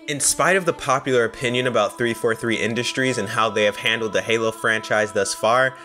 In spite of the popular opinion about 343 Industries and how they have handled the Halo franchise thus far,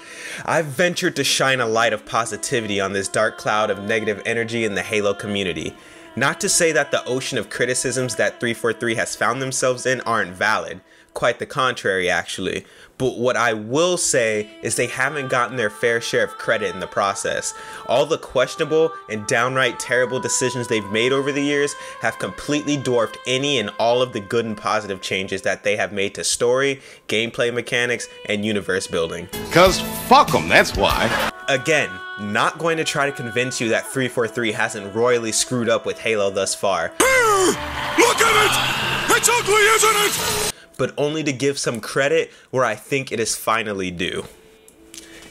I've ventured to shine a light of positivity on this dark cloud of negative energy in the Halo community. Not to say that the ocean of criticisms that 343 has found themselves in aren't valid, quite the contrary actually, but what I will say is they haven't gotten their fair share of credit in the process. All the questionable and downright terrible decisions they've made over the years have completely dwarfed any and all of the good and positive changes that they have made to story, gameplay mechanics, and universe building. 'Cause fuck them, that's why. Again, not going to try to convince you that 343 hasn't royally screwed up with Halo thus far. Look at it! It's ugly, isn't it? But only to give some credit where I think it is finally due.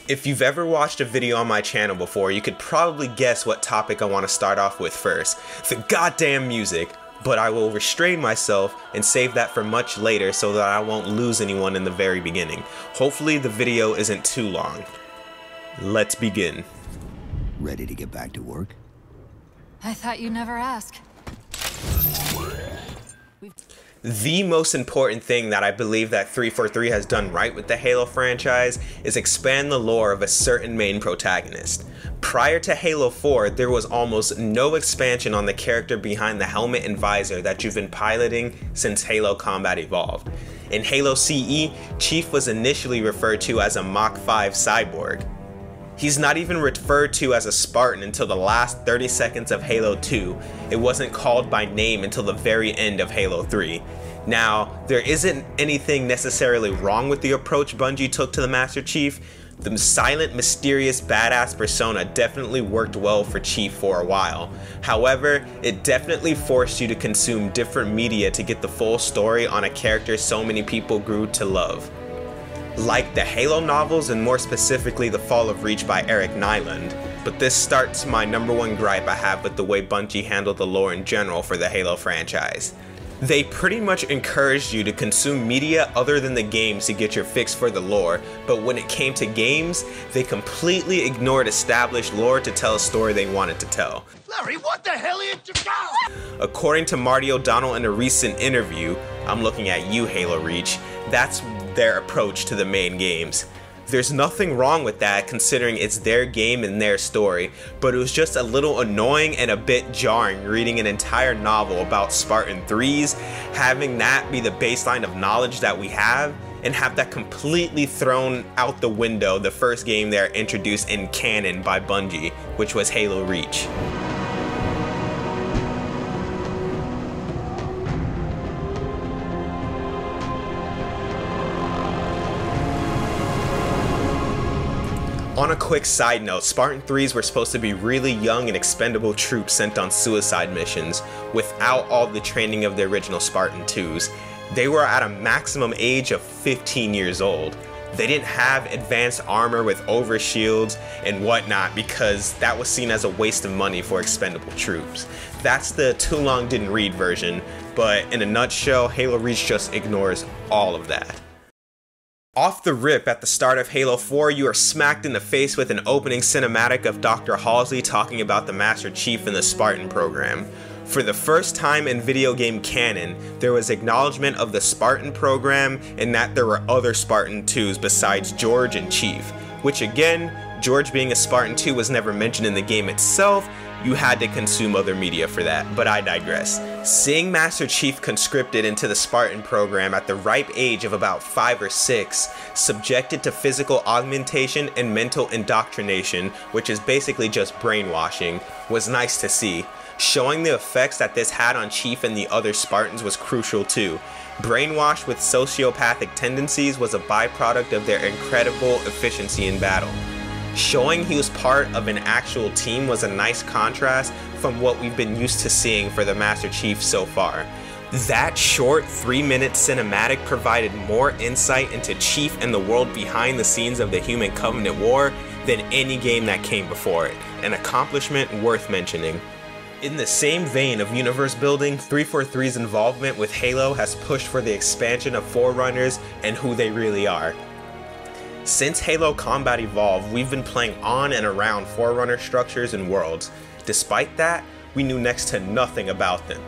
If you've ever watched a video on my channel before, you could probably guess what topic I want to start off with first. The goddamn music. But I will restrain myself and save that for much later so that I won't lose anyone in the very beginning. Hopefully the video isn't too long. Let's begin. Ready to get back to work? I thought you'd never ask. The most important thing that I believe that 343 has done right with the Halo franchise is expand the lore of a certain main protagonist. Prior to Halo 4, there was almost no expansion on the character behind the helmet and visor that you've been piloting since Halo Combat Evolved. In Halo CE, Chief was initially referred to as a Mach 5 cyborg. He's not even referred to as a Spartan until the last 30 seconds of Halo 2. It wasn't called by name until the very end of Halo 3. Now, there isn't anything necessarily wrong with the approach Bungie took to the Master Chief. The silent, mysterious, badass persona definitely worked well for Chief for a while. However, it definitely forced you to consume different media to get the full story on a character so many people grew to love. Like the Halo novels, and more specifically The Fall of Reach by Eric Nyland. But this starts my #1 gripe I have with the way Bungie handled the lore in general for the Halo franchise. They pretty much encouraged you to consume media other than the games to get your fix for the lore, but when it came to games, they completely ignored established lore to tell a story they wanted to tell. Larry, what the hell are you doing? According to Marty O'Donnell in a recent interview, I'm looking at you, Halo Reach, that's their approach to the main games. There's nothing wrong with that considering it's their game and their story, but it was just a little annoying and a bit jarring reading an entire novel about Spartan 3s, having that be the baseline of knowledge that we have, and have that completely thrown out the window the first game they are introduced in canon by Bungie, which was Halo Reach. On a quick side note, Spartan 3s were supposed to be really young and expendable troops sent on suicide missions without all the training of the original Spartan 2s. They were at a maximum age of 15 years old. They didn't have advanced armor with overshields and whatnot because that was seen as a waste of money for expendable troops. That's the too long didn't read version, but in a nutshell, Halo Reach just ignores all of that. Off the rip, at the start of Halo 4, you are smacked in the face with an opening cinematic of Dr. Halsey talking about the Master Chief and the Spartan program. For the first time in video game canon, there was acknowledgement of the Spartan program and that there were other Spartan 2s besides George and Chief, which again, George being a Spartan 2 was never mentioned in the game itself. You had to consume other media for that, but I digress. Seeing Master Chief conscripted into the Spartan program at the ripe age of about 5 or 6, subjected to physical augmentation and mental indoctrination, which is basically just brainwashing, was nice to see. Showing the effects that this had on Chief and the other Spartans was crucial too. Brainwashed with sociopathic tendencies was a byproduct of their incredible efficiency in battle. Showing he was part of an actual team was a nice contrast from what we've been used to seeing for the Master Chief so far. That short 3-minute cinematic provided more insight into Chief and the world behind the scenes of the Human Covenant War than any game that came before it, an accomplishment worth mentioning. In the same vein of universe building, 343's involvement with Halo has pushed for the expansion of Forerunners and who they really are. Since Halo Combat Evolved, we've been playing on and around Forerunner structures and worlds. Despite that, we knew next to nothing about them.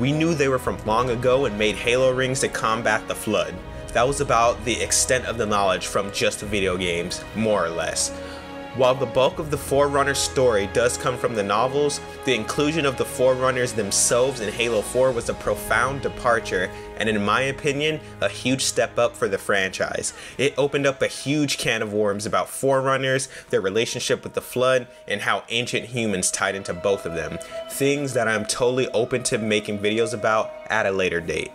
We knew they were from long ago and made Halo rings to combat the Flood. That was about the extent of the knowledge from just the video games, more or less. While the bulk of the Forerunner story does come from the novels, the inclusion of the Forerunners themselves in Halo 4 was a profound departure and, in my opinion, a huge step up for the franchise. It opened up a huge can of worms about Forerunners, their relationship with the Flood, and how ancient humans tied into both of them. Things that I'm totally open to making videos about at a later date.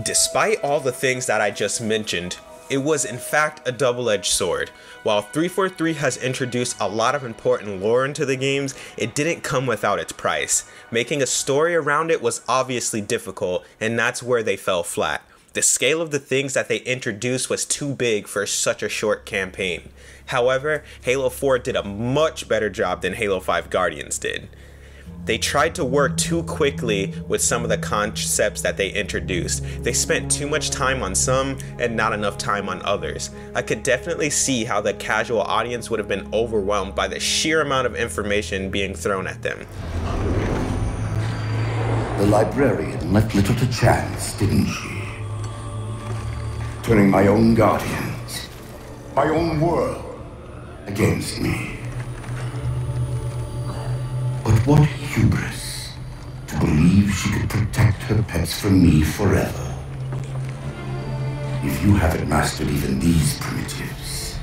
Despite all the things that I just mentioned, it was in fact a double-edged sword. While 343 has introduced a lot of important lore into the games, it didn't come without its price. Making a story around it was obviously difficult, and that's where they fell flat. The scale of the things that they introduced was too big for such a short campaign. However, Halo 4 did a much better job than Halo 5 Guardians did. They tried to work too quickly with some of the concepts that they introduced. They spent too much time on some and not enough time on others. I could definitely see how the casual audience would have been overwhelmed by the sheer amount of information being thrown at them. The librarian left little to chance, didn't she? Turning my own guardians, my own world, against me. But what hubris to believe she could protect her pets from me forever. If you haven't mastered even these primitives,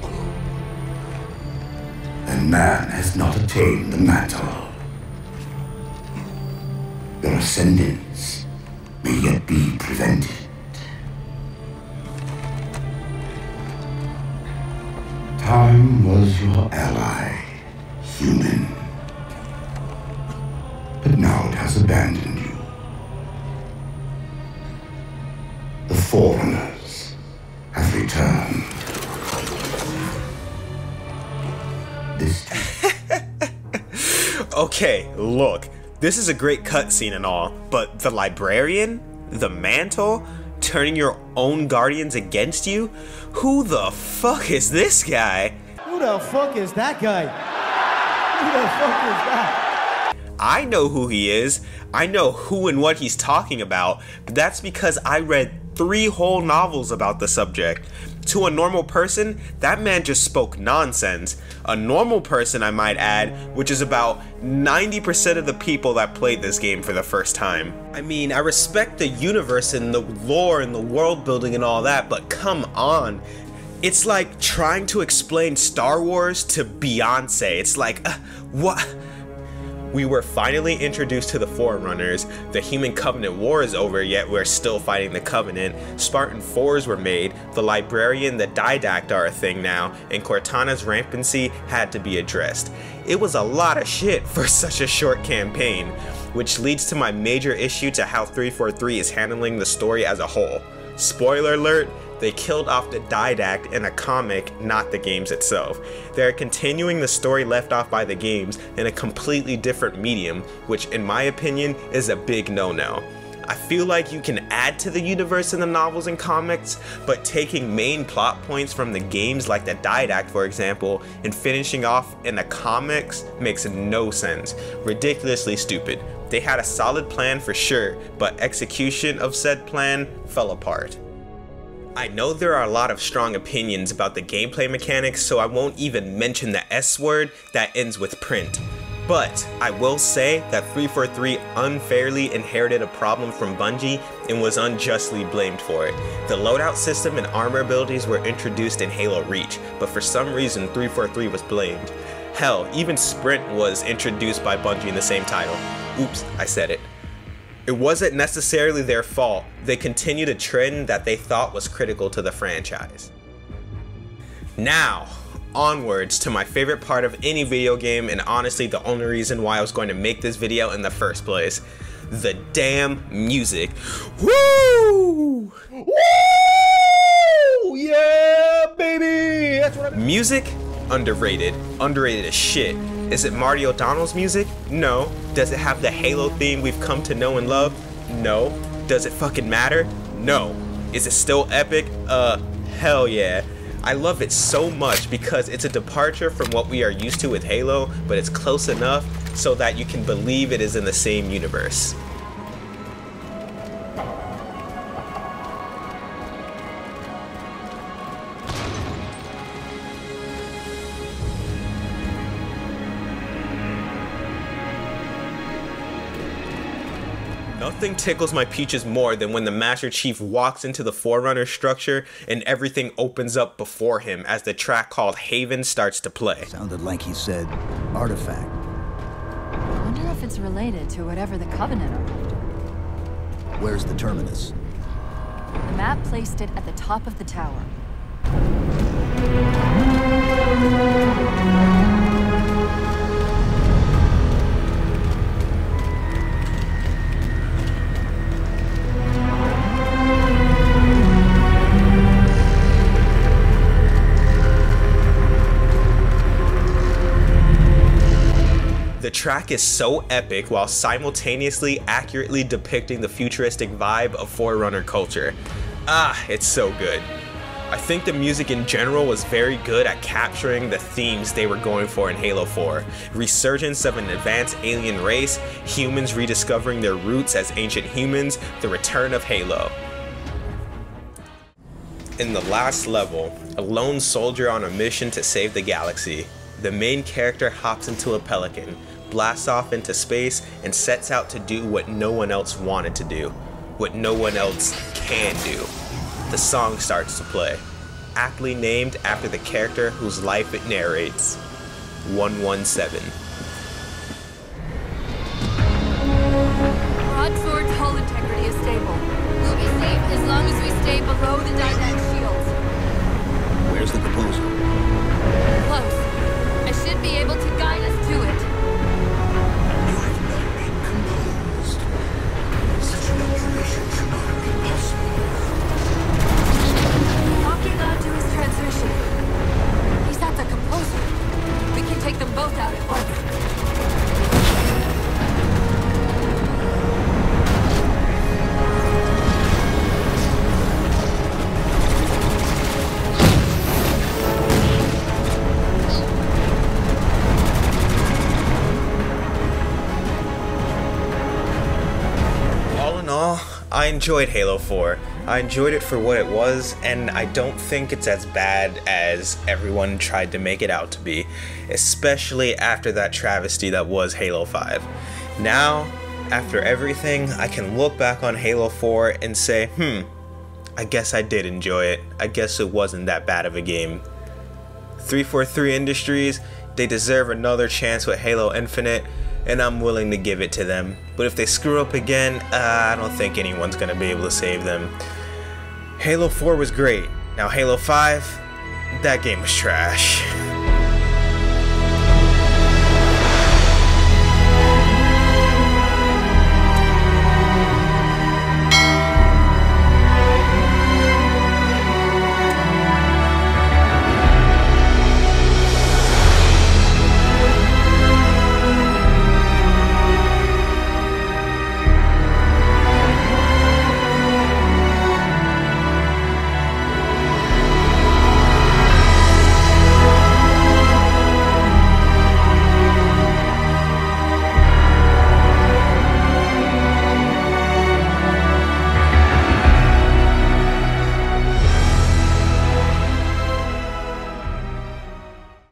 then man has not attained the mantle. Your ascendance may yet be prevented. Time was your ally, human. But now it has abandoned you. The Forerunners have returned. This Okay, look, this is a great cutscene and all, but the librarian? The mantle? Turning your own guardians against you? Who the fuck is this guy? Who the fuck is that guy? Who the fuck is that? I know who he is. I know who and what he's talking about, but that's because I read 3 whole novels about the subject. To a normal person, that man just spoke nonsense. A normal person, I might add, which is about 90% of the people that played this game for the first time. I mean, I respect the universe and the lore and the world building and all that, but come on. It's like trying to explain Star Wars to Beyonce. It's like, what? We were finally introduced to the Forerunners. The Human Covenant War is over, yet we're still fighting the Covenant. Spartan 4s were made, the Librarian, the Didact are a thing now, and Cortana's rampancy had to be addressed. It was a lot of shit for such a short campaign, which leads to my major issue to how 343 is handling the story as a whole. Spoiler alert, they killed off the Didact in a comic, not the games itself. They're continuing the story left off by the games in a completely different medium, which in my opinion is a big no-no. I feel like you can add to the universe in the novels and comics, but taking main plot points from the games like the Didact for example, and finishing off in the comics makes no sense. Ridiculously stupid. They had a solid plan for sure, but execution of said plan fell apart. I know there are a lot of strong opinions about the gameplay mechanics, so I won't even mention the S word that ends with print. But I will say that 343 unfairly inherited a problem from Bungie and was unjustly blamed for it. The loadout system and armor abilities were introduced in Halo Reach, but for some reason 343 was blamed. Hell, even Sprint was introduced by Bungie in the same title. Oops, I said it. It wasn't necessarily their fault. They continued a trend that they thought was critical to the franchise. Now, onwards to my favorite part of any video game, and honestly the only reason why I was going to make this video in the first place. The damn music. Woo! Woo! Yeah, baby! That's what music? Underrated. Underrated as shit. Is it Marty O'Donnell's music? No. Does it have the Halo theme we've come to know and love? No. Does it fucking matter? No. Is it still epic? Hell yeah. I love it so much because it's a departure from what we are used to with Halo, but it's close enough so that you can believe it is in the same universe. Nothing tickles my peaches more than when the Master Chief walks into the Forerunner structure and everything opens up before him as the track called Haven starts to play. Sounded like he said artifact. I wonder if it's related to whatever the Covenant are after. Where's the terminus? The map placed it at the top of the tower. The track is so epic while simultaneously accurately depicting the futuristic vibe of Forerunner culture. It's so good. I think the music in general was very good at capturing the themes they were going for in Halo 4. Resurgence of an advanced alien race, humans rediscovering their roots as ancient humans, the return of Halo. In the last level, a lone soldier on a mission to save the galaxy. The main character hops into a Pelican, blasts off into space, and sets out to do what no one else wanted to do, what no one else can do. The song starts to play, aptly named after the character whose life it narrates, 117. Broadsword's hull integrity is stable. We'll be safe as long as we stay below the Dynac shields. Where's the proposal? Close. I should be able to guide us to it. You have not been composed. Such an observation should not have been possible. Locking onto his transmission. He's at the composer. We can take them both out at once. I enjoyed Halo 4. I enjoyed it for what it was, and I don't think it's as bad as everyone tried to make it out to be, especially after that travesty that was Halo 5. Now, after everything, I can look back on Halo 4 and say, I guess I did enjoy it. I guess it wasn't that bad of a game. 343 Industries, they deserve another chance with Halo Infinite, and I'm willing to give it to them. But if they screw up again, I don't think anyone's gonna be able to save them. Halo 4 was great. Now Halo 5, that game was trash.